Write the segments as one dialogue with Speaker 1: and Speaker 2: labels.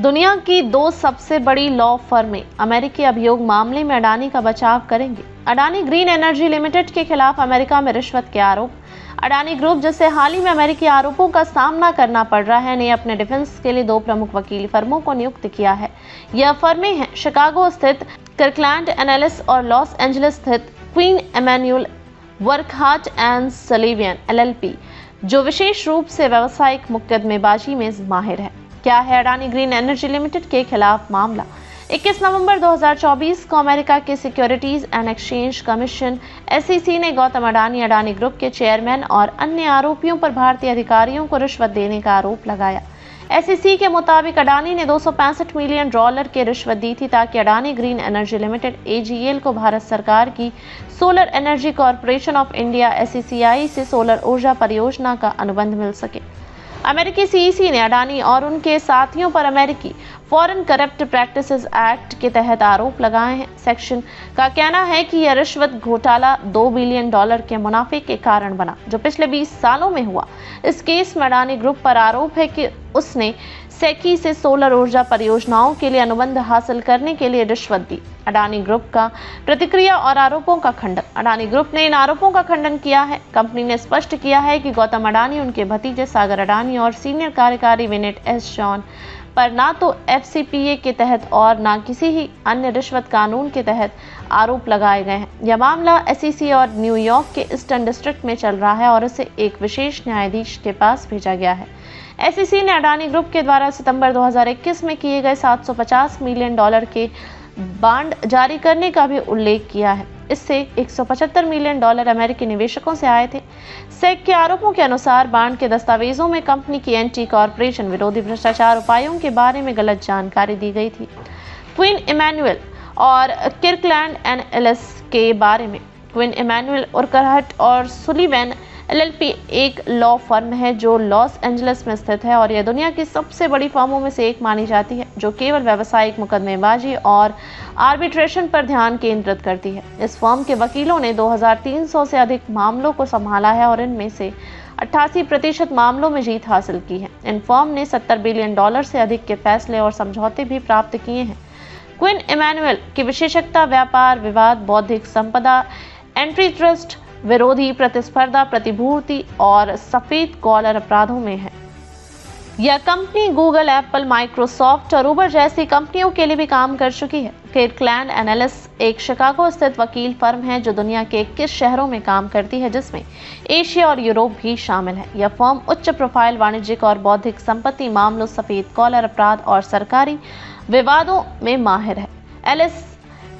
Speaker 1: दुनिया की दो सबसे बड़ी लॉ फर्में अमेरिकी अभियोग मामले में अडानी का बचाव करेंगी। अडानी ग्रीन एनर्जी लिमिटेड के खिलाफ अमेरिका में रिश्वत के आरोप। अडानी ग्रुप, जिसे हाल ही में अमेरिकी आरोपों का सामना करना पड़ रहा है, ने अपने डिफेंस के लिए दो प्रमुख वकील फर्मों को नियुक्त किया है। यह फर्में हैं शिकागो स्थित किर्कलैंड एंड एलिस और लॉस एंजलिस स्थित क्वीन इमैनुअल वर्कहार्ट एंड सलिवियन LLP, जो विशेष रूप से व्यावसायिक मुकदमेबाजी में माहिर है। क्या है अडानी ग्रीन एनर्जी लिमिटेड के खिलाफ मामला? 21 नवंबर 2024 को अमेरिका के securities and exchange commission SEC ने गौतम अडानी, अडानी ग्रुप के चेयरमैन और अन्य आरोपियों पर भारतीय अधिकारियों को रिश्वत देने का आरोप लगाया। SEC के मुताबिक अडानी ने $265 मिलियन की रिश्वत दी थी ताकि Adani green energy limited AGL को भारत सरकार की solar energy corporation of India SECI से सोलर ऊर्जा परियोजना का अनुबंध मिल सके। अमेरिकी CEC ने अडानी और उनके साथियों पर अमेरिकी फॉरेन करप्ट प्रैक्टिसेस एक्ट के तहत आरोप लगाए हैं। सेक्शन का कहना है कि यह रिश्वत घोटाला $2 बिलियन के मुनाफे के कारण बना, जो पिछले 20 सालों में हुआ। इस केस में अडानी ग्रुप पर आरोप है कि उसने सेकी से सोलर ऊर्जा परियोजनाओं के लिए अनुबंध हासिल करने के लिए रिश्वत दी। अडानी ग्रुप का प्रतिक्रिया और आरोपों का खंडन। अडानी ग्रुप ने इन आरोपों का खंडन किया है। कंपनी ने स्पष्ट किया है कि गौतम अडानी, उनके भतीजे सागर अडानी और सीनियर कार्यकारी विनीत S. जॉन पर ना तो FCPA के तहत और ना किसी ही अन्य रिश्वत कानून के तहत आरोप लगाए गए हैं। यह मामला SEC और न्यूयॉर्क के ईस्टर्न डिस्ट्रिक्ट में चल रहा है और इसे एक विशेष न्यायाधीश के पास भेजा गया है। SEC ने अडानी ग्रुप के द्वारा सितंबर 2021 में किए गए $750 मिलियन के बांड जारी करने का भी उल्लेख किया है। इससे $175 मिलियन अमेरिकी निवेशकों से आए थे। सेक के आरोपों के अनुसार बांड के दस्तावेजों में कंपनी की एंटी कॉरपोरेशन विरोधी भ्रष्टाचार उपायों के बारे में गलत जानकारी दी गई थी। क्वीन इमैनुअल और किर्कलैंड एंड एलिस के बारे में। क्वीन इमैनुअल वर्कहार्ट और सुलिवैन LLP एक लॉ फर्म है जो लॉस एंजलिस में स्थित है और यह दुनिया की सबसे बड़ी फर्मों में से एक मानी जाती है, जो केवल व्यावसायिक मुकदमेबाजी और आर्बिट्रेशन पर ध्यान केंद्रित करती है। इस फर्म के वकीलों ने 2300 से अधिक मामलों को संभाला है और इनमें से 88% मामलों में जीत हासिल की है। इन फर्म ने $70 बिलियन से अधिक के फैसले और समझौते भी प्राप्त किए हैं। क्वीन इमैनुअल की विशेषज्ञता व्यापार विवाद, बौद्धिक संपदा, एंट्री ट्रस्ट विरोधी, प्रतिस्पर्धा, प्रतिभूति और सफेद कॉलर अपराधों में है। यह कंपनी गूगल, एप्पल, माइक्रोसॉफ्ट और उबर जैसी कंपनियों के लिए भी काम कर चुकी है। किर्कलैंड एंड एलिस एक शिकागो स्थित वकील फर्म है जो दुनिया के 21 शहरों में काम करती है, जिसमें एशिया और यूरोप भी शामिल है। यह फर्म उच्च प्रोफाइल वाणिज्यिक और बौद्धिक संपत्ति मामलों, सफेद कॉलर अपराध और सरकारी विवादों में माहिर है।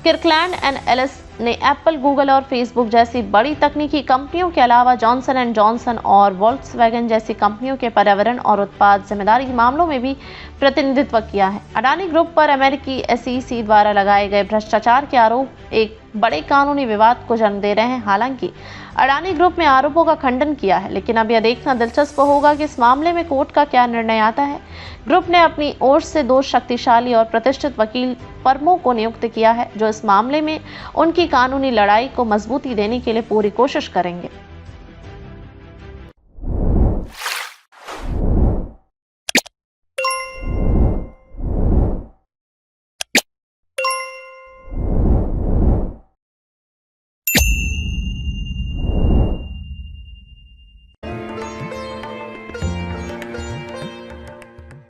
Speaker 1: किर्कलैंड एंड एलिस ने एप्पल, गूगल और फेसबुक जैसी बड़ी तकनीकी कंपनियों के अलावा जॉनसन एंड जॉनसन और वोल्क्सवैगन जैसी कंपनियों के पर्यावरण और उत्पाद जिम्मेदारी मामलों में भी प्रतिनिधित्व किया है। अडानी ग्रुप पर अमेरिकी SEC द्वारा लगाए गए भ्रष्टाचार के आरोप एक बड़े कानूनी विवाद को जन्म दे रहे हैं। हालांकि अडानी ग्रुप ने आरोपों का खंडन किया है, लेकिन अब यह देखना दिलचस्प होगा कि इस मामले में कोर्ट का क्या निर्णय आता है। ग्रुप ने अपनी ओर से दो शक्तिशाली और प्रतिष्ठित वकील फर्मों को नियुक्त किया है, जो इस मामले में उनकी कानूनी लड़ाई को मजबूती देने के लिए पूरी कोशिश करेंगे।